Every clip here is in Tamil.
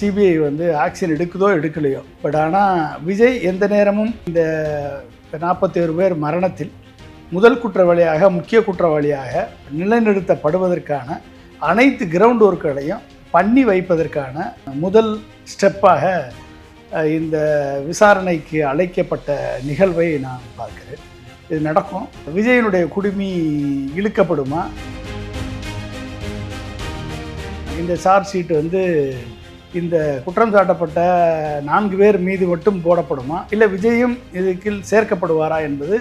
சிபிஐ வந்து ஆக்ஷன் எடுக்குதோ எடுக்கலையோ, பட் ஆனால் விஜய் எந்த நேரமும் இந்த 47 பேர் மரணத்தில் முதல் குற்றவாளியாக, முக்கிய குற்றவாளியாக நிலைநிறுத்தப்படுவதற்கான அனைத்து கிரவுண்ட் ஒர்க்குகளையும் பண்ணி வைப்பதற்கான முதல் ஸ்டெப்பாக இந்த விசாரணைக்கு அழைக்கப்பட்ட நிகழ்வை நான் பார்க்கிறேன். இது நடக்கும். விஜயனுடைய குடுமி இழுக்கப்படுமா? இந்த சார்ஜ் ஷீட் வந்து இந்த குற்றம் சாட்டப்பட்ட 4 பேர் மீது மட்டும் போடப்படுமா, இல்லை விஜயும் இதுக்கு சேர்க்கப்படுவாரா என்பது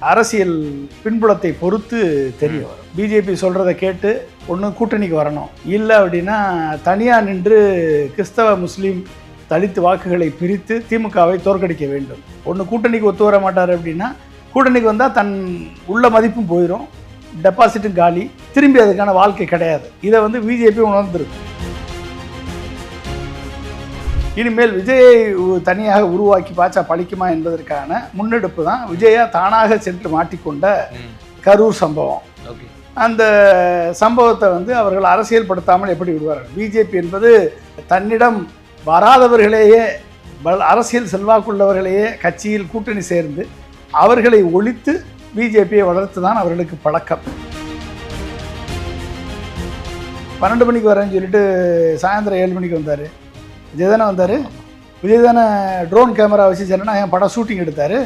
அரசியல் பின்புலத்தை பொறுத்து தெரிய வரும். பிஜேபி சொல்கிறத கேட்டு ஒன்று கூட்டணிக்கு வரணும், இல்லை அப்படின்னா தனியாக நின்று கிறிஸ்தவ முஸ்லீம் தலித்து வாக்குகளை பிரித்து திமுகவை தோற்கடிக்க வேண்டும். ஒன்று கூட்டணிக்கு ஒத்து வர மாட்டார் அப்படின்னா கூட்டணிக்கு வந்தால் தன் உள்ள மதிப்பும் போயிடும், டெபாசிட்டும் காலி, திரும்பி அதுக்கான வாழ்க்கை கிடையாது. இதை வந்து பிஜேபி உணர்ந்துருக்கு. இனிமேல் விஜயை தனியாக உருவாக்கி பாச்சா பழிக்குமா என்பதற்கான முன்னெடுப்பு தான் விஜயா தானாக சென்று மாட்டிக்கொண்ட கரூர் சம்பவம். அந்த சம்பவத்தை வந்து அவர்கள் அரசியல்படுத்தாமல் எப்படி விடுவார்கள்? பிஜேபி என்பது தன்னிடம் வராதவர்களையே, அரசியல் செல்வாக்குள்ளவர்களையே கட்சியில் கூட்டணி சேர்ந்து அவர்களை ஒழித்து பிஜேபியை வளர்த்து தான் அவர்களுக்கு பழக்கம். 12 மணிக்கு வரேன்னு சொல்லிட்டு சாயந்தரம் 7 மணிக்கு வந்தார். விஜய் தானே வந்தார். விஜய் தானே ட்ரோன் கேமரா வச்சு ஜனநாயகம் படம் ஷூட்டிங் எடுத்தார்.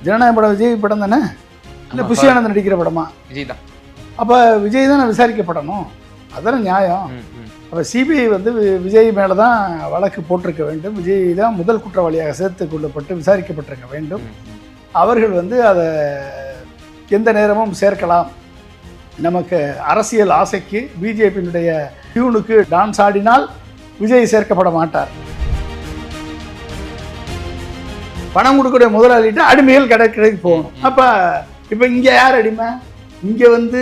ஜனநாயகம் படம் விஜய் படம் தானே, இல்லை புஷி ஆனந்த் நடிக்கிற படமா? விஜய் தான். அப்போ விஜய் தானே விசாரிக்கப்படணும், அதுதானே நியாயம். அப்போ சிபிஐ வந்து விஜய் மேலே தான் வழக்கு போட்டிருக்க வேண்டும். விஜய் தான் முதல் குற்றவாளியாக சேர்த்து கொள்ளப்பட்டு விசாரிக்கப்பட்டிருக்க வேண்டும். அவர்கள் வந்து அதை எந்த நேரமும் சேர்க்கலாம். நமக்கு அரசியல் ஆசைக்கு பிஜேபியினுடைய டியூனுக்கு டான்ஸ் ஆடினால் விஜய் சேர்க்கப்பட மாட்டார். பணம் கொடுக்கக்கூடிய முதலாளிகிட்ட அடிமைகள் கடைக்கு போகணும். அப்போ இப்போ இங்கே யார் அடிமை? இங்கே வந்து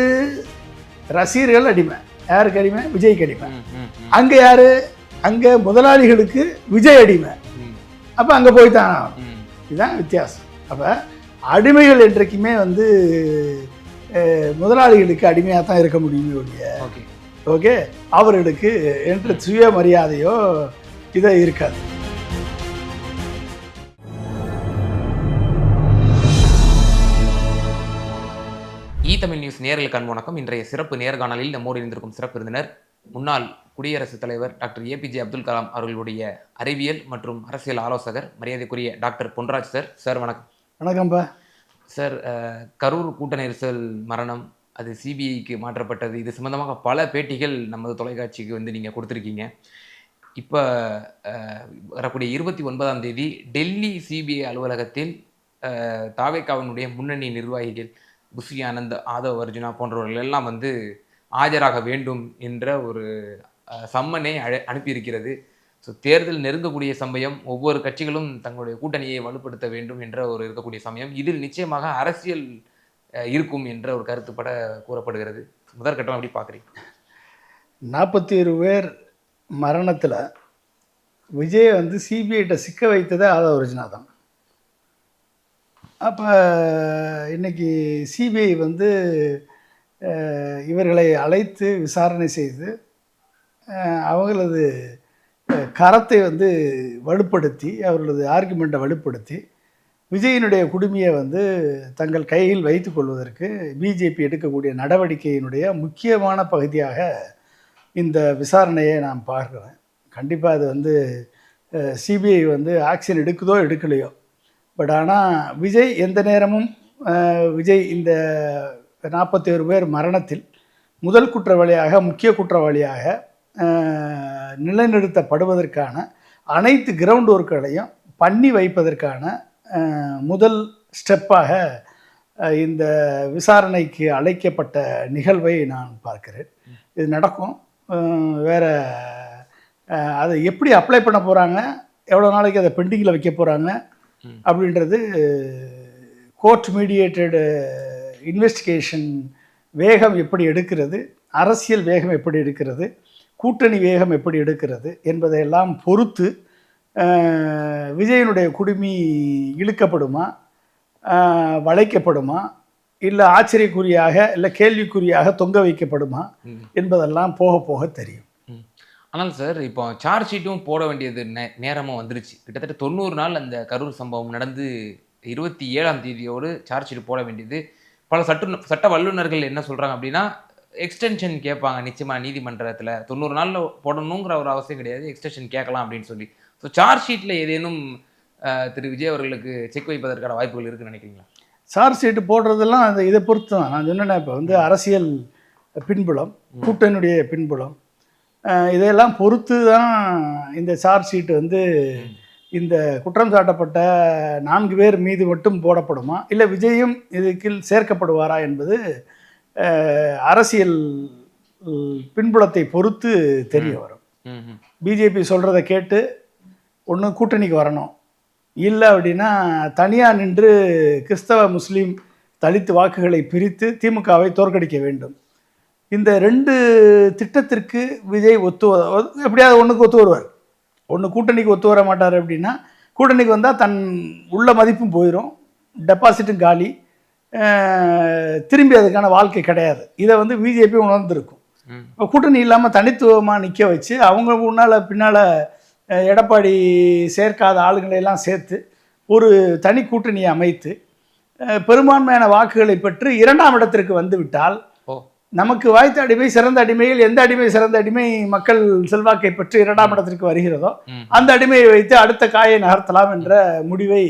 ரசிகர்கள் அடிமை. யாருக்கு அடிமை? விஜய்க்கு அடிமை. அங்கே யார்? அங்கே முதலாளிகளுக்கு விஜய் அடிமை. அப்போ அங்கே போய்தான். இதுதான் வித்தியாசம். அப்போ அடிமைகள் என்றைக்குமே வந்து முதலாளிகளுக்கு அடிமையாக தான் இருக்க முடியுமே ஒழிய, ஓகே, அவர்களுக்கு என்ற சுயமரியாதையோ இதை இருக்காது. தமிழ் நியூஸ் நேயர்களுக்கு அன்பு வணக்கம். இன்றைய சிறப்பு நேர்காணலில் நம்மோடு இருந்திருக்கும் சிறப்பு விருந்தினர் முன்னாள் குடியரசுத் தலைவர் டாக்டர் ஏபிஜே அப்துல் கலாம் அவர்களுடைய அறிவியல் மற்றும் அரசியல் ஆலோசகர் மரியாதைக்குரிய டாக்டர் பொன்ராஜ் சார். சார் வணக்கம். வணக்கம்பா சார். கரூர் கூட்ட நெரிசல் மரணம் அது சிபிஐக்கு மாற்றப்பட்டது, இது சம்பந்தமாக பல பேட்டிகள் நமது தொலைக்காட்சிக்கு வந்து நீங்கள் கொடுத்துருக்கீங்க. இப்போ வரக்கூடிய 29ஆம் தேதி டெல்லி சிபிஐ அலுவலகத்தில் தாவேகாவினுடைய முன்னணி நிர்வாகிகள் புஷி ஆனந்த், ஆதவ் அர்ஜுனா போன்றவர்கள் எல்லாம் வந்து ஆஜராக வேண்டும் என்ற ஒரு சம்மனை அனுப்பியிருக்கிறது. ஸோ தேர்தல் நெருங்கக்கூடிய சமயம், ஒவ்வொரு கட்சிகளும் தங்களுடைய கூட்டணியை வலுப்படுத்த வேண்டும் என்ற ஒரு இருக்கக்கூடிய சமயம், இதில் நிச்சயமாக அரசியல் இருக்கும் என்ற ஒரு கருத்துப்பட கூறப்படுகிறது. முதற்கட்டம் எப்படி பார்க்குறீங்க? 47 பேர் மரணத்தில் விஜய் வந்து சிபிஐட்ட சிக்க வைத்ததே ஆதவ் அர்ஜுனா தான். அப்போ இன்னைக்கு சிபிஐ வந்து இவர்களை அழைத்து விசாரணை செய்து அவங்களது கரத்தை வந்து வலுப்படுத்தி, அவர்களது ஆர்குமெண்ட்டை வலுப்படுத்தி விஜயினுடைய குடுமையை வந்து தங்கள் கையில் வைத்து கொள்வதற்கு பிஜேபி எடுக்கக்கூடிய நடவடிக்கையினுடைய முக்கியமான பகுதியாக இந்த விசாரணையை நான் பார்க்குறேன். கண்டிப்பாக அது வந்து சிபிஐ வந்து ஆக்ஷன் எடுக்குதோ எடுக்கலையோ, பட் ஆனால் விஜய் எந்த நேரமும் விஜய் இந்த 47 பேர் மரணத்தில் முதல் குற்றவாளியாக, முக்கிய குற்றவாளியாக நிலைநிறுத்தப்படுவதற்கான அனைத்து கிரவுண்ட் ஒர்க்குகளையும் பண்ணி வைப்பதற்கான முதல் ஸ்டெப்பாக இந்த விசாரணைக்கு அழைக்கப்பட்ட நிகழ்வை நான் பார்க்கிறேன். இது நடக்கும். வேறு அதை எப்படி அப்ளை பண்ண போகிறாங்க, எவ்வளோ நாளைக்கு அதை பெண்டிங்கில் வைக்க போகிறாங்க அப்படின்றது கோர்ட் மீடியேட்டடு இன்வெஸ்டிகேஷன் வேகம் எப்படி எடுக்கிறது, அரசியல் வேகம் எப்படி எடுக்கிறது, கூட்டணி வேகம் எப்படி எடுக்கிறது என்பதையெல்லாம் பொறுத்து விஜயனுடைய குடுமி இழுக்கப்படுமா, வளைக்கப்படுமா, இல்லை ஆச்சரியக்குறியாக, இல்லை கேள்விக்குறியாக தொங்க வைக்கப்படுமா என்பதெல்லாம் போக போக தெரியும். ஆனால் சார் இப்போ சார்ஜ் ஷீட்டும் போட வேண்டியது நேரமும் வந்துருச்சு. கிட்டத்தட்ட 90 நாள் அந்த கரூர் சம்பவம் நடந்து 27ஆம் தேதியோடு சார்ஜ் ஷீட் போட வேண்டியது. பல சட்ட வல்லுநர்கள் என்ன சொல்றாங்க அப்படின்னா, எக்ஸ்டென்ஷன் கேட்பாங்க நிச்சயமா நீதிமன்றத்தில. 90 நாள்ல போடணுங்கிற ஒரு அவசியம் கிடையாது. எக்ஸ்டென்ஷன் கேட்கலாம் அப்படின்னு சொல்லி. ஸோ சார்ஜ் ஷீட்ல ஏதேனும் திரு விஜய் அவர்களுக்கு செக் வைப்பதற்கான வாய்ப்புகள் இருக்குன்னு நினைக்கிறீங்களா? சார்ஜ் ஷீட்டு போடுறதெல்லாம் அந்த இதை பொறுத்து தான். நான் சொன்னேனே இப்போ வந்து அரசியல் பின்புலம், கூட்டணியுடைய பின்புலம், இதையெல்லாம் பொறுத்து தான் இந்த சார்ஜ் ஷீட் வந்து இந்த குற்றம் சாட்டப்பட்ட 4 பேர் மீது மட்டும் போடப்படுமா, இல்லை விஜயும் இதுக்கு சேர்க்கப்படுவாரா என்பது அரசியல் பின்புலத்தை பொறுத்து தெரிய வரும். பிஜேபி சொல்கிறத கேட்டு ஒன்று கூட்டணிக்கு வரணும், இல்லை அப்படின்னா தனியாக நின்று கிறிஸ்தவ முஸ்லீம் தலித் வாக்குகளை பிரித்து திமுகவை தோற்கடிக்க வேண்டும். இந்த 2 திட்டத்திற்கு விஜய் எப்படியாவது ஒன்றுக்கு ஒத்து வருவார். ஒன்று கூட்டணிக்கு ஒத்து வர மாட்டார். அப்படின்னா கூட்டணிக்கு வந்தால் தன் உள்ள மதிப்பும் போயிடும், டெபாசிட்டும் காலி, திரும்பி அதுக்கான வாழ்க்கை கிடையாது. இதை வந்து பிஜேபி உணர்ந்திருக்கும். இப்போ கூட்டணி இல்லாமல் தனித்துவமாக நிற்க வச்சு அவங்க பின்னால் எடப்பாடி சேர்க்காத ஆளுங்களையெல்லாம் சேர்த்து ஒரு தனி கூட்டணியை அமைத்து பெரும்பான்மையான வாக்குகளை பெற்று 2ஆம் இடத்திற்கு வந்து விட்டால் நமக்கு வாய்த்த அடிமை சிறந்த அடிமையில் எந்த அடிமை சிறந்த அடிமை மக்கள் செல்வாக்கை பெற்று 2ஆம் இடத்திற்கு வருகிறதோ அந்த அடிமையை வைத்து அடுத்த காயை நகர்த்தலாம் என்ற முடிவை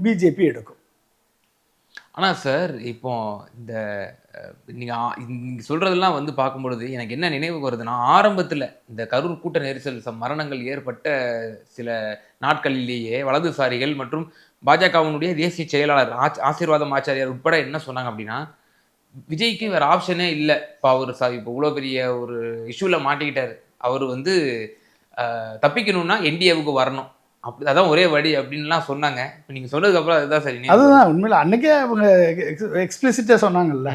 பிஜேபி எடுக்கும். ஆனால் சார் இப்போ இந்த நீங்கள் சொல்கிறதெல்லாம் வந்து பார்க்கும்பொழுது எனக்கு என்ன நினைவுக்கு வருதுன்னா, ஆரம்பத்தில் இந்த கரூர் கூட்ட நெரிசல் மரணங்கள் ஏற்பட்ட சில நாட்களிலேயே வலதுசாரிகள் மற்றும் பாஜகவினுடைய தேசிய செயலாளர் ஆசீர்வாதம் ஆச்சாரியார் உட்பட என்ன சொன்னாங்க அப்படின்னா, விஜய்க்கு வேறு ஆப்ஷனே இல்லை. இப்போ அவர் இப்போ இவ்வளோ பெரிய ஒரு இஷ்யூவில் மாட்டிக்கிட்டார், அவர் வந்து தப்பிக்கணும்னா என்டிஏவுக்கு வரணும், அப்படி அதான் ஒரே வழி அப்படின்லாம் சொன்னாங்க. இப்போ நீங்கள் சொன்னதுக்கப்புறம் அதுதான் சரி. அதுதான் உண்மையில் அன்றைக்கே அவங்க எக்ஸ்பிளிசிட்டாக சொன்னாங்கல்ல,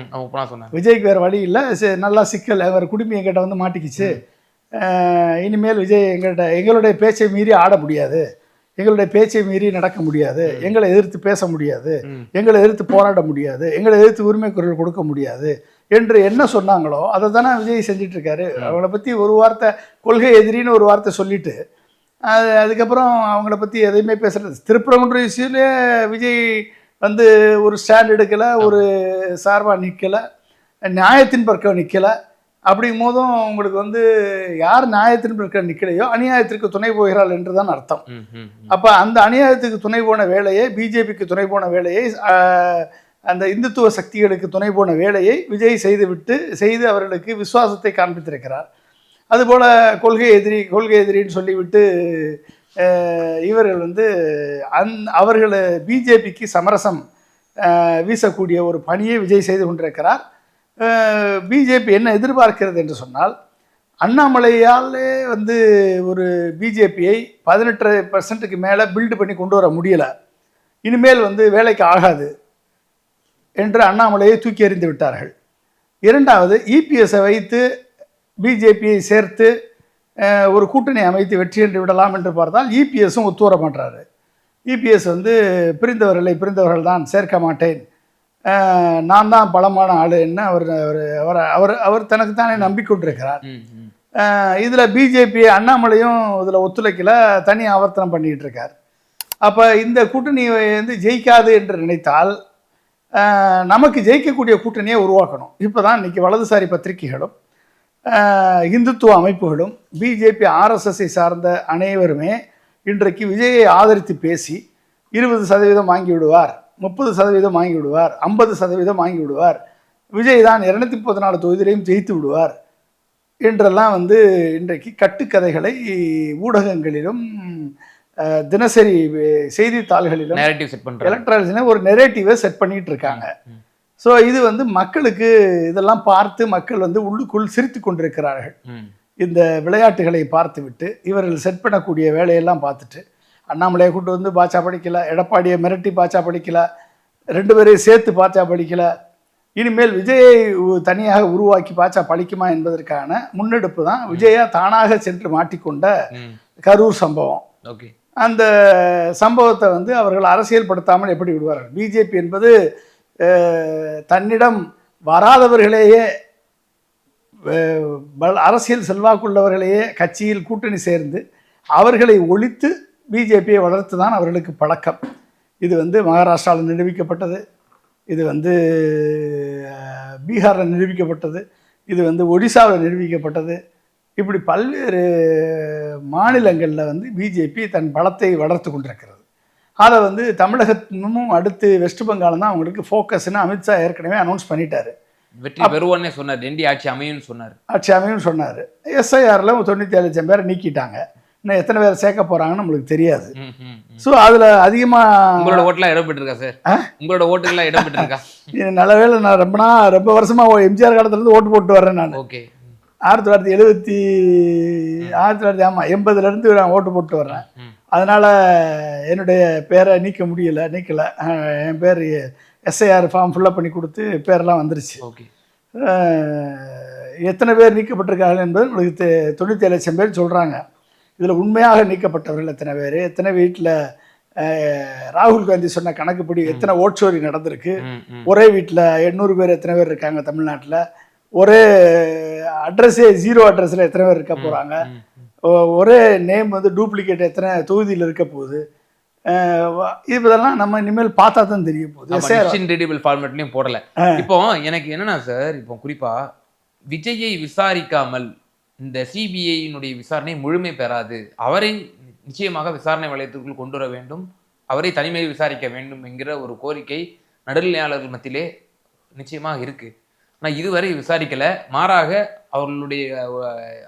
சொன்னாங்க விஜய்க்கு வேறு வழி இல்லை, நல்லா சிக்கல், அவர் குடும்பம் எங்கிட்ட வந்து மாட்டிக்கிச்சு, இனிமேல் விஜய் எங்களுடைய பேச்சை மீறி ஆட முடியாது, எங்களுடைய பேச்சை மீறி நடக்க முடியாது, எங்களை எதிர்த்து பேச முடியாது, எங்களை எதிர்த்து போராட முடியாது, எங்களை எதிர்த்து உரிமை குரல் கொடுக்க முடியாது என்று என்ன சொன்னாங்களோ அதை தானே விஜய் செஞ்சிட்ருக்காரு. அவங்கள பற்றி ஒரு வார்த்தை கொள்கை எதிரின்னு ஒரு வார்த்தை சொல்லிவிட்டு அதுக்கப்புறம் அவங்கள பற்றி எதையுமே பேசுகிறது. திருப்பரங்குன்ற இஷ்யூலே விஜய் வந்து ஒரு ஸ்டாண்ட் எடுக்கலை, ஒரு சார்பாக நிற்கலை, நியாயத்தின் பக்கம் நிற்கலை. அப்படிங்கும் போதும் உங்களுக்கு வந்து யார் நியாயத்தின் பக்கம் நிற்கலையோ அநியாயத்திற்கு துணை போகிறாள் என்று தான் அர்த்தம். அப்போ அந்த அநியாயத்துக்கு துணை போன வேலையை, பிஜேபிக்கு துணை போன வேலையை, அந்த இந்துத்துவ சக்திகளுக்கு துணை போன வேலையை விஜய் செய்து அவர்களுக்கு விசுவாசத்தை காண்பித்திருக்கிறார். அதுபோல் கொள்கை எதிரின்னு சொல்லிவிட்டு இவர்கள் வந்து அவர்கள் பிஜேபிக்கு சமரசம் வீசக்கூடிய ஒரு பணியை விஜய் செய்து கொண்டிருக்கிறார். பிஜேபி என்ன எதிர்பார்க்கிறது என்று சொன்னால், அண்ணாமலையாலே வந்து ஒரு பிஜேபியை 18% மேலே பில்டு பண்ணி கொண்டு வர முடியலை, இனிமேல் வந்து வேலைக்கு ஆகாது என்று அண்ணாமலையை தூக்கி எறிந்து விட்டார்கள். இரண்டாவது, இபிஎஸ்ஸை வைத்து பிஜேபியை சேர்த்து ஒரு கூட்டணி அமைத்து வெற்றி என்று விடலாம் என்று பார்த்தால் இபிஎஸும் ஒத்து வர மாட்டார். இபிஎஸ் வந்து பிரிந்தவர்கள் தான் சேர்க்க மாட்டேன், நான் தான் பலமான ஆளு என்ன அவர் தனக்குத்தானே நம்பிக்கொண்டிருக்கிறார். இதில் பிஜேபி அண்ணாமலையும் இதில் ஒத்துழைக்கல, தனி ஆவர்த்தனம் பண்ணிக்கிட்டு இருக்கார். அப்போ இந்த கூட்டணி வந்து ஜெயிக்காது என்று நினைத்தால் நமக்கு ஜெயிக்கக்கூடிய கூட்டணியை உருவாக்கணும். இப்போ தான் இன்றைக்கி வலதுசாரி பத்திரிகைகளும் இந்துத்துவ அமைப்புகளும் பிஜேபி ஆர்எஸ்எஸ்ஐ சார்ந்த அனைவருமே இன்றைக்கு விஜயை ஆதரித்து பேசி 20% வாங்கி விடுவார், 30% வாங்கி விடுவார், 50% வாங்கி விடுவார், விஜய் தான் 214 தொகுதியிலையும் ஜெயித்து விடுவார் என்றெல்லாம் வந்து இன்றைக்கு கட்டுக்கதைகளை ஊடகங்களிலும் தினசரி செய்தித்தாள்களிலும் எலக்ட்ரானிக்ஸ் ஒரு நெரேட்டிவை செட் பண்ணிட்டு இருக்காங்க. ஸோ இது வந்து மக்களுக்கு இதெல்லாம் பார்த்து மக்கள் வந்து உள்ளுக்குள் சிரித்து கொண்டிருக்கிறார்கள். இந்த விளையாட்டுகளை பார்த்து விட்டு இவர்கள் செட் பண்ணக்கூடிய வேலையெல்லாம் பார்த்துட்டு, அண்ணாமலையை கூட்டு வந்து பாச்சா படிக்கலை, எடப்பாடியை மிரட்டி பாச்சா படிக்கலை, 2 பேரையும் சேர்த்து பாச்சா படிக்கலை, இனிமேல் விஜயை தனியாக உருவாக்கி பாச்சா படிக்குமா என்பதற்கான முன்னெடுப்பு தான் விஜயா தானாக சென்று மாட்டிக்கொண்ட கரூர் சம்பவம். அந்த சம்பவத்தை வந்து அவர்கள் அரசியல்படுத்தாமல் எப்படி விடுவார்கள்? பிஜேபி என்பது தன்னிடம் வராதவர்களையே அரசியல் செல்வாக்குள்ளவர்களையே கட்சியில் கூட்டணி சேர்ந்து அவர்களை ஒழித்து பிஜேபியை வளர்த்து தான் அவர்களுக்கு பழக்கம். இது வந்து மகாராஷ்டிராவில் நிரூபிக்கப்பட்டது, இது வந்து பீகாரில் நிரூபிக்கப்பட்டது, இது வந்து ஒடிசாவில் நிரூபிக்கப்பட்டது. இப்படி பல்வேறு மாநிலங்களில் வந்து பிஜேபி தன் பலத்தை வளர்த்து கொண்டிருக்கிறது. அதை வந்து தமிழகமும் அடுத்து வெஸ்ட் பெங்கால் தான் அவங்களுக்கு ஃபோக்கஸ்ன்னு அமித்ஷா ஏற்கனவே அனௌன்ஸ் பண்ணிட்டாரு. வெற்றி பெறுவோன்னே சொன்னார், டெல்லி ஆட்சி அமையும்னு சொன்னார். ஆட்சி அமையும்னு சொன்னார். எஸ்ஐஆரில் 97 லட்சம் பேரை நீக்கிட்டாங்க. இன்னும் எத்தனை பேர் சேர்க்க போகிறாங்கன்னு நம்மளுக்கு தெரியாது. ஸோ அதில் அதிகமாக உங்களோட ஓட்டெலாம் இடம் பெற்றிருக்கா சார்? உங்களோட ஓட்டுகள்லாம் இடம் பெற்றிருக்கா? நல்ல வேளை நான் ரொம்ப வருஷமாக எம்ஜிஆர் காலத்துலேருந்து ஓட்டு போட்டு வரேன் நான். ஓகே. 1980 நான் ஓட்டு போட்டு வர்றேன். அதனால் என்னுடைய பேரை நீக்கலை. என் பேர் எஸ்ஐஆர் ஃபார்ம் ஃபில்லப் பண்ணி கொடுத்து பேரெல்லாம் வந்துருச்சு. ஓகே. எத்தனை பேர் நீக்கப்பட்டிருக்காங்க என்பது உங்களுக்கு 97 லட்சம் பேர் சொல்கிறாங்க. இதில் உண்மையாக நீக்கப்பட்டவர்கள் எத்தனை பேர், எத்தனை வீட்டில் ராகுல் காந்தி சொன்ன கணக்குப்படி எத்தனை ஓட்சோரி நடந்திருக்கு, ஒரே வீட்டில் 800 பேர் எத்தனை பேர் இருக்காங்க தமிழ்நாட்டில், ஒரே அட்ரஸே 0 அட்ரஸில் எத்தனை பேர் இருக்க போகிறாங்க, ஒரே நேம் வந்து டூப்ளிகேட் எத்தனை தொகுதியில் இருக்க போகுது, இதெல்லாம் நம்ம இனிமேல் பார்த்தா தான் தெரிய போகுது. ஃபார்மேட்லையும் போடல. இப்போ எனக்கு என்னன்னா சார், இப்போ குறிப்பா விஜயை விசாரிக்காமல் இந்த சிபிஐயினுடைய விசாரணை முழுமை பெறாது. அவரை நிச்சயமாக விசாரணை வளையத்திற்குள் கொண்டு வர வேண்டும், அவரை தனிமையில் விசாரிக்க வேண்டும் என்கிற ஒரு கோரிக்கை நடுநிலையாளர்கள் மத்தியிலே நிச்சயமாக இருக்கு. ஆனால் இதுவரை விசாரிக்கல. மாறாக அவர்களுடைய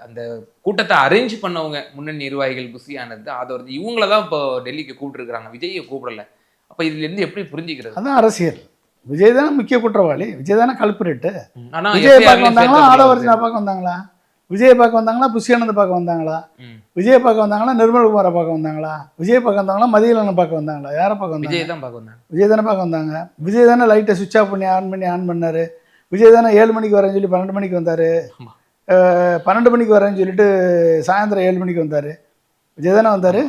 அந்த கூட்டத்தை அரேஞ்ச் பண்ணவங்க முன்னணி நிர்வாகிகள் புஷியானது ஆதரவு இவங்கள தான் இப்போ டெல்லிக்கு கூப்பிட்டுருக்காங்க, விஜயை கூப்பிடல. அப்போ இதுல இருந்து எப்படி புரிஞ்சுக்கிறது? அதான் அரசியல். விஜய் தானே முக்கிய குற்றவாளி, விஜய் தானே கல்பரேட்டு. விஜயை பார்க்க வந்தாங்களா, ஆதவர்ஜனா பார்க்க வந்தாங்களா, விஜயை பார்க்க வந்தாங்களா, புஷியானந்த் பார்க்க வந்தாங்களா, விஜயை பார்க்க வந்தாங்களா, நிர்மல்குமாரை பார்க்க வந்தாங்களா, விஜயை பார்க்க வந்தாங்களா, மதியலனை பார்க்க வந்தாங்களா, யாரை பார்க்க வந்தாங்க? விஜய் தான் பார்க்க வந்தாங்க. விஜய் தானே பார்க்க வந்தாங்க. விஜய் தானே லைட்டை சுவிட்ச் ஆஃப் பண்ணி ஆன் பண்ணாரு. விஜய் தானே 7 மணிக்கு வரேன்னு சொல்லி 12 மணிக்கு வந்தார். 12 மணிக்கு வரேன்னு சொல்லிட்டு சாயந்தரம் 7 மணிக்கு வந்தார். விஜய் தானே வந்தார்.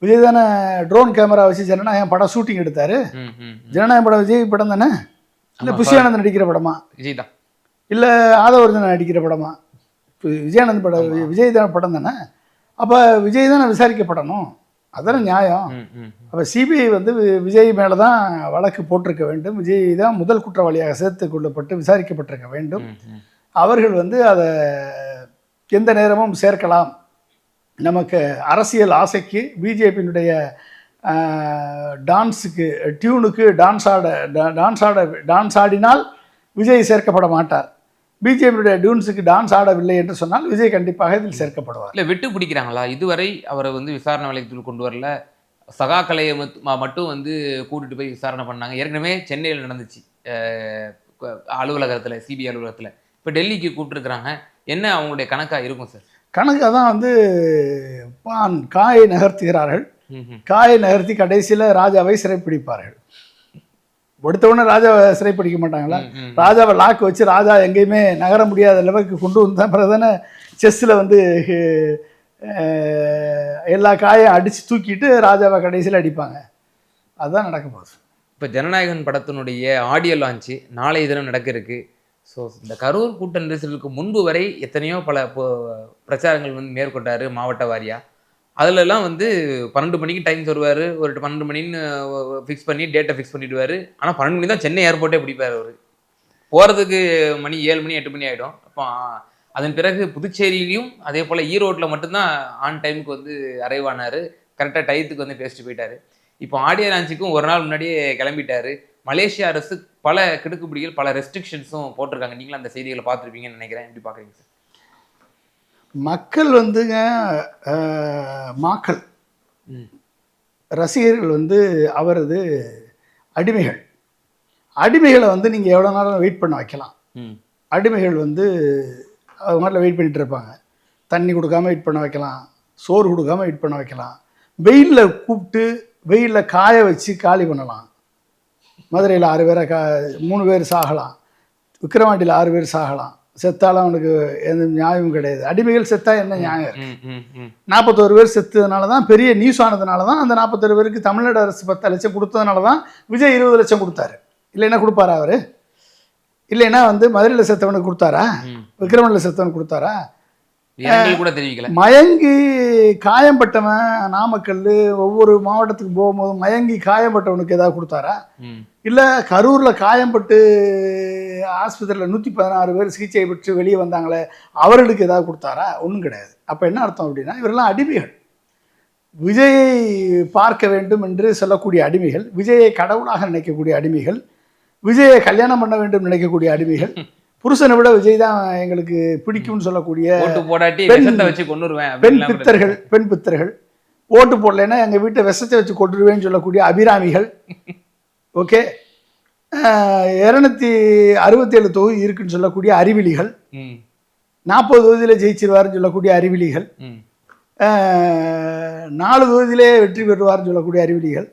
விஜய் தானே ட்ரோன் கேமரா வச்சு ஜனநாயகம் படம் ஷூட்டிங் எடுத்தார். ஜனநாயகம் படம் விஜய் படம் தானே? இல்லை புஷியானந்த் நடிக்கிற படமா? விஜய் தான். இல்லை ஆதவர்ஜனா நடிக்கிற படமா? விஜயானந்த் படம் விஜய் தானே படம் தானே? அப்போ விஜய் தானே விசாரிக்கப்படணும், அதான நியாயம். அப்போ சிபிஐ வந்து விஜய் மேலே தான் வழக்கு போட்டிருக்க வேண்டும். விஜய் தான் முதல் குற்றவாளியாக சேர்த்து கொள்ளப்பட்டு விசாரிக்கப்பட்டிருக்க வேண்டும். அவர்கள் வந்து அதை எந்த நேரமும் சேர்க்கலாம். நமக்கு அரசியல் ஆசைக்கு பிஜேபியினுடைய டான்ஸுக்கு டியூனுக்கு டான்ஸ் ஆடினால் விஜய் சேர்க்கப்பட மாட்டார். பிஜேபியுடைய டியூன்ஸுக்கு டான்ஸ் ஆடவில்லை என்று சொன்னால் விஜய் கண்டிப்பாக இதில் சேர்க்கப்படுவார். இல்லை விட்டு பிடிக்கிறாங்களா? இதுவரை அவரை வந்து விசாரணை வளையத்தில் கொண்டு வரல. சகாக்கலையை மட்டும் வந்து கூட்டிட்டு போய் விசாரணை பண்ணாங்க. ஏற்கனவே சென்னையில் நடந்துச்சு அலுவலகத்தில், சிபிஐ அலுவலகத்தில். இப்போ டெல்லிக்கு கூப்பிட்டுருக்குறாங்க. என்ன அவங்களுடைய கணக்காக இருக்கும் சார்? கணக்காக தான் வந்து காயை நகர்த்துகிறார்கள். காயை நகர்த்தி கடைசியில் ராஜாவை சிறைப்பிடிப்பார்கள். ஒடுத்தவொடனே ராஜாவை சிறைப்பிடிக்க மாட்டாங்களா? ராஜாவை லாக்கு வச்சு ராஜா எங்கேயுமே நகர முடியாத அளவுக்கு கொண்டு வந்த பிறகு தானே செஸ்ஸில் வந்து எல்லா காயும் அடித்து தூக்கிட்டு ராஜாவை கடைசியில் அடிப்பாங்க. அதுதான் நடக்க போகுது. இப்போ ஜனநாயகன் படத்தினுடைய ஆடியோ லான்ச்சு நாளைய தினம் நடக்க இருக்கு. ஸோ இந்த கரூர் கூட்ட நெரிசலுக்கு முன்பு வரை எத்தனையோ பல பிரச்சாரங்கள் வந்து மேற்கொண்டார் மாவட்ட வாரியாக. அதிலெல்லாம் வந்து 12 மணிக்கு டைம் தருவார். ஒரு 12 மணின்னு ஃபிக்ஸ் பண்ணி டேட்டை ஃபிக்ஸ் பண்ணிவிடுவார். ஆனால் 12 மணி தான் சென்னை ஏர்போர்ட்டே பிடிப்பார். அவர் போகிறதுக்கு மணி 7 மணி 8 மணி ஆகிடும். அப்போ அதன் பிறகு புதுச்சேரியிலையும் அதே போல் ஈரோட்டில் மட்டும்தான் ஆன் டைமுக்கு வந்து அரைவ் ஆனார். கரெக்டாக டயத்துக்கு வந்து பேசிட்டு போயிட்டார். இப்போ ஆடியோ லான்ச்சுக்கும் ஒரு நாள் முன்னாடியே கிளம்பிட்டார். மலேசியா அரசு பல கிடுக்குப்பிடிகள், பல ரெஸ்ட்ரிக்ஷன்ஸும் போட்டிருக்காங்க. நீங்களும் அந்த செய்திகளை பார்த்துருப்பீங்கன்னு நினைக்கிறேன். எப்படி பார்க்குறீங்க சார்? மக்கள் வந்துங்க மக்கள் ரசிகர்கள் வந்து அவரது அடிமைகளை வந்து நீங்கள் எவ்வளோ நேரம் வெயிட் பண்ண வைக்கலாம். அடிமைகள் வந்து அது மாதிரிலாம் வெயிட் பண்ணிகிட்டு இருப்பாங்க. தண்ணி கொடுக்காம வெயிட் பண்ண வைக்கலாம், சோறு கொடுக்காம வெயிட் பண்ண வைக்கலாம், வெயிலில் கூப்பிட்டு வெயிலில் காய வச்சு காலி பண்ணலாம். மதுரையில் 6 பேரை 3 பேர் சாகலாம், விக்கிரவாண்டியில் 6 பேர் சாகலாம். செத்தாலும் அவனுக்கு எந்த நியாயமும் கிடையாது. அடிமைகள் செத்தா என்ன நியாயம் இருக்கு? 41 பேர் செத்ததுனால தான், பெரிய நியூஸ் ஆனதுனால தான், அந்த 41 பேருக்கு தமிழ்நாடு அரசு 10 லட்சம் கொடுத்ததுனால தான் விஜய் 20 லட்சம் கொடுத்தாரு. இல்லைன்னா கொடுப்பாரா அவர்? இல்லைன்னா வந்து மதுரையில் செத்தவனுக்கு கொடுத்தாரா, விக்ரமனில் செத்தவனுக்கு கொடுத்தாரா? கூட தெரிவிக்கல. மயங்கி காயம்பட்டவன் நாமக்கல் ஒவ்வொரு மாவட்டத்துக்கு போகும்போது மயங்கி காயம்பட்டவனுக்கு ஏதாவது கொடுத்தாரா? இல்லை கரூரில் காயம்பட்டு ஆஸ்பத்திரியில் 116 பேர் சிகிச்சை பெற்று வெளியே வந்தாங்களே அவர்களுக்கு ஏதாவது கொடுத்தாரா? ஒன்றும் கிடையாது. அப்போ என்ன அர்த்தம் அப்படின்னா, இவரெல்லாம் அடிமைகள். விஜயை பார்க்க வேண்டும் என்று சொல்லக்கூடிய அடிமைகள், விஜயை கடவுளாக நினைக்கக்கூடிய அடிமைகள், விஜயை கல்யாணம் பண்ண வேண்டும் நினைக்கக்கூடிய அடிமைகள், புருஷனை விட விஜய் தான் எங்களுக்கு பிடிக்கும்னு சொல்லக்கூடிய பெண் பித்தர்கள், ஓட்டு போடலைன்னா எங்கள் வீட்டை விஷத்தை வச்சு கொண்டுருவேன்னு சொல்லக்கூடிய அபிராமிகள். ஓகே, 267 தொகுதி இருக்குன்னு சொல்லக்கூடிய அறிவிலிகள், 40 தொகுதியில் ஜெயிச்சிருவாருன்னு சொல்லக்கூடிய அறிவிலிகள், 4 தொகுதியிலே வெற்றி பெறுவார்னு சொல்லக்கூடிய அறிவிலிகள்,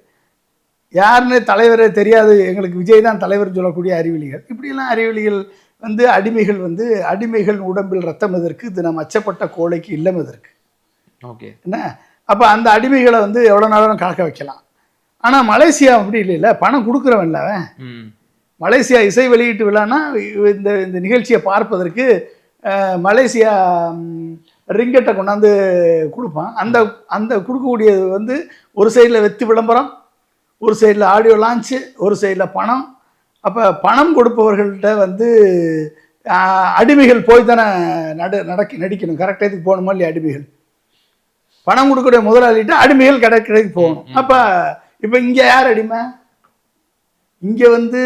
யாருன்னு தலைவரே தெரியாது எங்களுக்கு விஜய் தான் தலைவர்னு சொல்லக்கூடிய அறிவிலிகள். இப்படியெல்லாம் அறிவிலிகள் வந்து அடிமைகள் வந்து அடிமைகள் உடம்பில் ரத்தம் எதற்கு, இது நம்ம அச்சப்பட்ட கோழைக்கு இல்லம் எதற்கு? ஓகே, என்ன அப்போ அந்த அடிமைகளை வந்து எவ்வளோ நாளும் காக்க வைக்கலாம். ஆனால் மலேசியா அப்படி இல்லைல்ல, பணம் கொடுக்குறவன்ல அவன். மலேசியா இசை வெளியீட்டு விழான்னா இந்த இந்த நிகழ்ச்சியை பார்ப்பதற்கு மலேசியா ரிங்கெட்டை கொண்டாந்து கொடுப்பான். அந்த அந்த கொடுக்கக்கூடியது வந்து ஒரு சைடில் வெற்றி விளம்பரம், ஒரு சைடில் ஆடியோ லான்ச்சு, ஒரு சைடில் பணம். அப்போ பணம் கொடுப்பவர்கள்ட்ட வந்து அடிமைகள் போய் தானே நடிக்கணும். கரெக்டாக இதுக்கு போகணுமா இல்லையா? அடிமைகள் பணம் கொடுக்கக்கூடிய முதலாளிகிட்ட அடிமைகள் கடைக்கு போகணும். அப்போ இப்போ இங்கே யார் அடிமை? இங்கே வந்து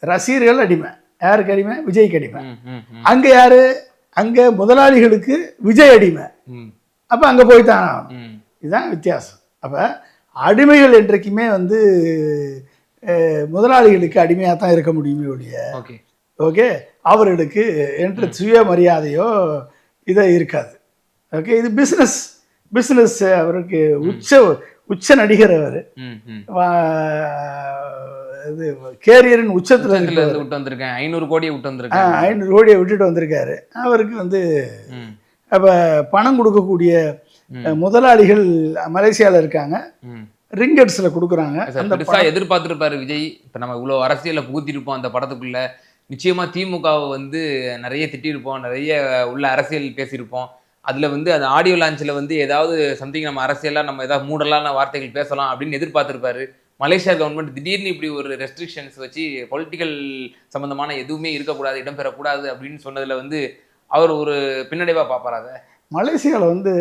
ரசிகர்கள் அடிமை. யாருக்கு அடிமை? விஜய்க்கு அடிமை. அங்கே யாரு? அங்கே முதலாளிகளுக்கு விஜய் அடிமை. அப்போ அங்கே போய் தான் ஆகணும். இதுதான் வித்தியாசம். அப்போ அடிமைகள் என்றைக்குமே வந்து முதலாளிகளுக்கு அடிமையாக தான் இருக்க முடியுமே ஒழிய, ஓகே, அவர்களுக்கு என்ற சுயமரியாதையோ இதை இருக்காது. ஓகே, இது பிஸ்னஸ். அவருக்கு உச்ச நடிகர். அவர் இது கேரியரின் உச்சத்தில் விட்டு வந்திருக்கேன். 500 கோடியை விட்டு வந்திருக்கேன். 500 கோடியை விட்டுட்டு வந்திருக்காரு. அவருக்கு வந்து அப்போ பணம் கொடுக்கக்கூடிய முதலாளிகள் மலேசியாவில் இருக்காங்க. ரிங்கெட்ஸில் கொடுக்குறாங்க. அந்த எதிர்பார்த்துருப்பாரு விஜய். இப்போ நம்ம இவ்வளோ அரசியலில் புகுத்திருப்போம் அந்த படத்துக்குள்ள. நிச்சயமாக திமுகவை வந்து நிறைய திட்டிருப்போம், நிறைய உள்ள அரசியல் பேசியிருப்போம். அதில் வந்து அந்த ஆடியோ லான்ச்சில் வந்து ஏதாவது சம்திங் நம்ம அரசியலாக நம்ம ஏதாவது மூடலான வார்த்தைகள் பேசலாம் அப்படின்னு எதிர்பார்த்துருப்பாரு. மலேசியா கவர்மெண்ட் திடீர்னு இப்படி ஒரு ரெஸ்ட்ரிக்ஷன்ஸ் வச்சு பொலிட்டிக்கல் சம்மந்தமான எதுவுமே இருக்கக்கூடாது, இடம்பெறக்கூடாது அப்படின்னு சொன்னதில் வந்து அவர் ஒரு பின்னடைவாக பார்ப்பார். அதை மலேசியாவில் வந்து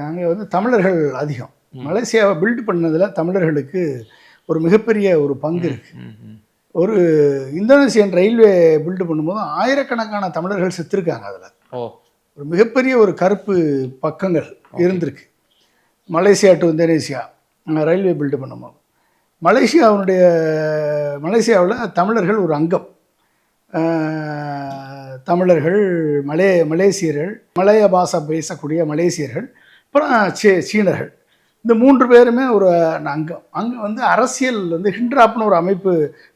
அங்கே வந்து தமிழர்கள் அதிகம். மலேசியாவை பில்டு பண்ணதில் தமிழர்களுக்கு ஒரு மிகப்பெரிய ஒரு பங்கு இருக்குது. ஒரு இந்தோனேசியன் ரயில்வே பில்டு பண்ணும்போது ஆயிரக்கணக்கான தமிழர்கள் செத்துருக்காங்க. அதில் ஒரு மிகப்பெரிய ஒரு கருப்பு பக்கங்கள் இருந்திருக்கு. Malaysia to Indonesia railway build பண்ணும்போது மலேசியாவில் தமிழர்கள் ஒரு அங்கம். தமிழர்கள், மலேசியர்கள், மலைய பாஷை பேசக்கூடிய மலேசியர்கள், அப்புறம் சீனர்கள், இந்த 3 பேருமே ஒரு அங்கம். அங்கே வந்து அரசியல் வந்து ஹிண்ட்ராப்னு ஒரு அமைப்பு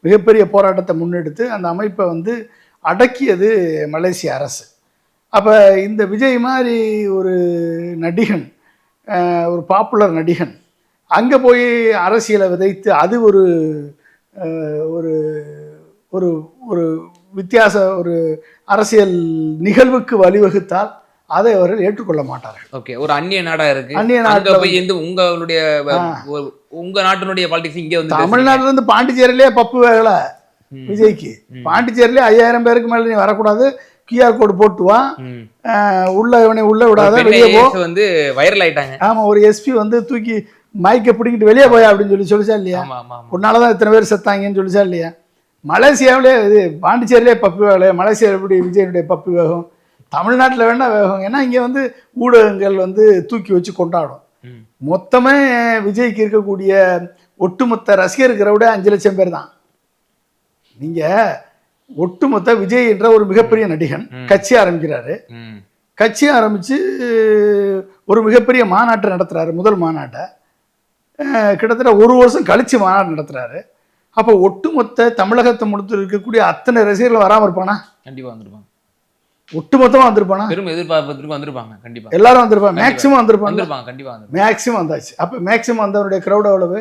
மிகப்பெரிய போராட்டத்தை முன்னெடுத்து அந்த அமைப்பை வந்து அடக்கியது மலேசிய அரசு. அப்போ இந்த விஜய் மாதிரி ஒரு நடிகன், ஒரு பாப்புலர் நடிகன் அங்கே போய் அரசியலை விதைத்து அது ஒரு ஒரு ஒரு ஒரு வித்தியாச ஒரு அரசியல் நிகழ்வுக்கு வழிவகுத்தால் அதை அவர்கள் ஏற்றுக்கொள்ள மாட்டார்கள். ஓகே, ஒரு அந்நிய நாடா இருக்கு. அந்நிய நாட்டில் போய் உங்க நாட்டினுடைய பாலிடிக்ஸ் இங்கே வந்து தமிழ்நாட்டுல இருந்து பாண்டிச்சேரியிலே பப்பு வேகல விஜய்க்கு. பாண்டிச்சேரியிலே 5000 பேருக்கு மேல நீ வரக்கூடாது, QR கோடு போட்டுவான், இவனை உள்ள விடாத, வெளியே போ வந்து வைரல் ஆயிட்டாங்க. ஆமா, ஒரு SP வந்து தூக்கி மைக்கை பிடிக்கிட்டு வெளியே போயா அப்படின்னு சொல்லிச்சா இல்லையா? உன்னாலதான் இத்தனை பேர் செத்தாங்கன்னு சொல்லிச்சா இல்லையா? மலேசியாவிலே இது பாண்டிச்சேரியிலே பப்பு வேகலை, மலேசியாவில் எப்படி விஜயனுடைய பப்பு வேகம்? தமிழ்நாட்டில் வேணா வேகம். ஏன்னா இங்கே வந்து ஊடகங்கள் வந்து தூக்கி வச்சு கொண்டாடும். மொத்தமே விஜய்க்கு இருக்கக்கூடிய ஒட்டுமொத்த ரசிகர் கிரவுடே 5 லட்சம் பேர் தான். நீங்கள் ஒட்டுமொத்த விஜய் என்ற ஒரு மிகப்பெரிய நடிகன் கட்சி ஆரம்பிக்கிறாரு. கட்சி ஆரம்பித்து ஒரு மிகப்பெரிய மாநாட்டை நடத்துகிறாரு. முதல் மாநாட்டை கிட்டத்தட்ட 1 வருஷம் கழித்து மாநாடு நடத்துகிறாரு. அப்போ ஒட்டுமொத்த தமிழகத்தை முழுத்து இருக்கக்கூடிய அத்தனை ரசிகர்கள் வராமல் இருப்பானா? கண்டிப்பாக வந்துருப்பாங்க. ஒட்டுமொத்தமாக வந்திருப்பானா? பெரும் எதிர்பார்ப்பு வந்திருப்பாங்க. கண்டிப்பாா எல்லாரும் வந்திருப்பாங்க. மேக்ஸிமம் வந்திருப்பாங்க. கண்டிப்பாக மேக்ஸிமம் வந்தாச்சு. அப்போ மேக்ஸிமம் வந்தவருடைய க்ரௌட் எவ்வளவு?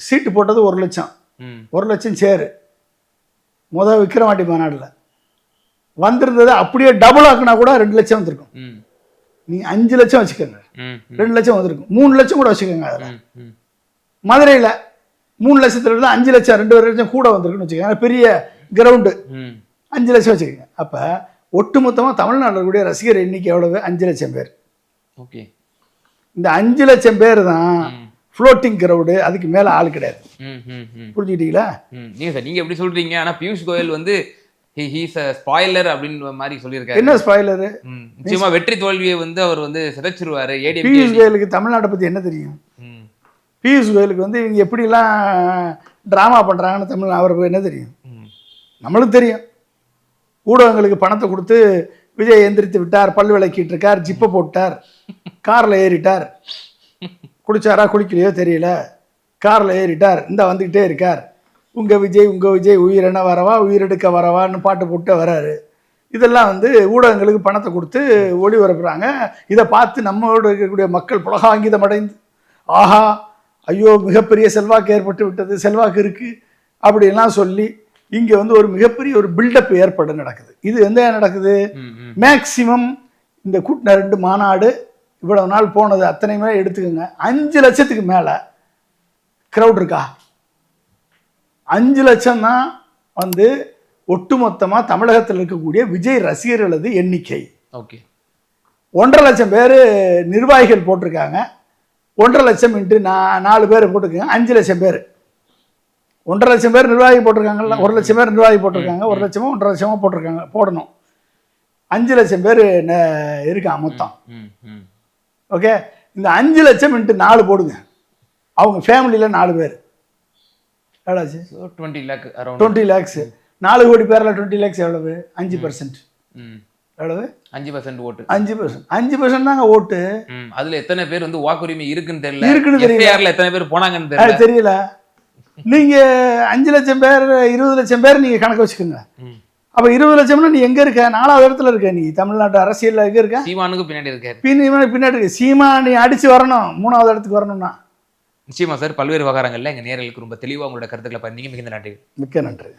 சீட்டு போட்டது 1 லட்சம். 1 லட்சம் சேரு. விக்கிரவாண்டி மாநாடுல வந்திருந்தது அப்படியே டபுள் ஆக்குனா கூட 2 லட்சம் வந்திருக்கும். நீ 5 லட்சம் வச்சுக்கோங்க, 2 லட்சம் வந்திருக்கும். 3 லட்சம் கூட வச்சுக்கோங்க. அதில் மதுரையில் 3 லட்சத்துல இருந்து 5 லட்சம் 2 லட்சம் கூட வந்திருக்குன்னு வச்சுக்கோங்க. பெரிய கிரவுண்டு 5 லட்சம் வச்சுக்கோங்க. அப்போ ஒட்டுமொத்தமாக தமிழ்நாட்டில் இருக்கக்கூடிய ரசிகர் எண்ணிக்கை எவ்வளவு? 5 லட்சம் பேர். ஓகே, இந்த 5 லட்சம் பேர் தான் ஃப்ளோட்டிங் கிரவுடு, அதுக்கு மேலே ஆள் கிடையாது. புரிஞ்சுக்கிட்டீங்களா? நீங்க சார் நீங்க எப்படி சொல்றீங்க? ஆனால் பியூஷ் கோயல் வந்து ஹீஸ் அ ஸ்பாயிலர் அப்படின்னு மாதிரி சொல்லியிருக்காரு. என்ன ஸ்பாயிலரு? நிச்சயமா வெற்றி தோல்வியை வந்து அவர் வந்து சிதைச்சிருவாரு. பியூஷ் கோயலுக்கு தமிழ்நாட்டை பற்றி என்ன தெரியும்? பியூஷ் கோயலுக்கு வந்து இவங்க எப்படிலாம் ட்ராமா பண்ணுறாங்கன்னு அவருக்கு என்ன தெரியும்? நம்மளுக்கு தெரியும். ஊடகங்களுக்கு பணத்தை கொடுத்து விஜய் எந்திரித்து விட்டார், பல் விளக்கிட்டு இருக்கார், ஜிப்பை போட்டார், காரில் ஏறிட்டார், குடிச்சாரா குடிக்கலையோ தெரியல, காரில் ஏறிட்டார், இந்த வந்துக்கிட்டே இருக்கார், உங்கள் விஜய் உயிரென வரவா உயிரெடுக்க வரவான்னு பாட்டு போட்டு வராரு. இதெல்லாம் வந்து ஊடகங்களுக்கு பணத்தை கொடுத்து ஒளிபரப்புறாங்க. இதை பார்த்து நம்மளோட இருக்கக்கூடிய மக்கள் புலகாங்கிதம் அடைந்து, ஆஹா ஐயோ மிகப்பெரிய செல்வாக்கு ஏற்பட்டு விட்டது, செல்வாக்கு இருக்குது அப்படின்லாம் சொல்லி இங்கே வந்து ஒரு மிகப்பெரிய ஒரு பில்டப் ஏற்பாடு நடக்குது. இது எந்த நடக்குது? மேக்சிமம் இந்த கூட்டின 2 மாநாடு இவ்வளவு நாள் போனது அத்தனை மேலே எடுத்துக்கோங்க, 5 லட்சத்துக்கு மேலே க்ரௌட் இருக்கா? 5 லட்சம் தான் வந்து ஒட்டுமொத்தமாக தமிழகத்தில் இருக்கக்கூடிய விஜய் ரசிகர்களது எண்ணிக்கை. ஓகே, 1.5 லட்சம் பேர் நிர்வாகிகள் போட்டிருக்காங்க. 1.5 லட்சம் இன்ட்டு 4 பேர் போட்டிருக்காங்க, 5 லட்சம் பேர். 1.5 லட்சம் பேர் நிர்வாகி போட்டிருக்காங்கல்ல, 1 லட்சம் பேர் நிர்வாகி போட்டிருக்காங்க, 1 லட்சமோ 1.5 லட்சமோ போட்டிருக்காங்க, போடணும். 5 லட்சம் பேர் இருக்கான் மொத்தம். ஓகே, இந்த 5 லட்சம் இன்ட்டு 4 போடுங்க, அவங்க ஃபேமிலியில் 4 பேர் எவ்வளோச்சு? 20 lakhs. 4 கோடி பேரில் 20 lakhs எவ்வளவு? 5%. எவ்வளவு? 5% ஓட்டு. 5% தாங்க ஓட்டு. அதுல எத்தனை பேர் வந்து வாக்குரிமை இருக்குன்னு தெரியல, எத்தனை பேர் போனாங்கன்னு தெரியல. நீங்க 5 லட்சம் பேர் 20 லட்சம் பேர் நீங்க கணக்கு வச்சுக்கோங்க. அப்ப 20 லட்சம்னா நீ எங்க இருக்க? 4வது இடத்துல இருக்க. நீ தமிழ்நாட்டு அரசியல்ல எங்க இருக்க? சீமானுக்கு பின்னாடி இருக்க. பின்னாடி இருக்கு. சீமா நீ அடிச்சு வரணும் 3வது இடத்துக்கு வரணும்னா. நிச்சயமா சார். பல்வேறு விவகாரங்கள்ல எங்க நேயர்களுக்கு ரொம்ப தெளிவா உங்களோட கருத்துக்களை பண்ணீங்க. மிகுந்த நன்றி. மிக்க நன்றி.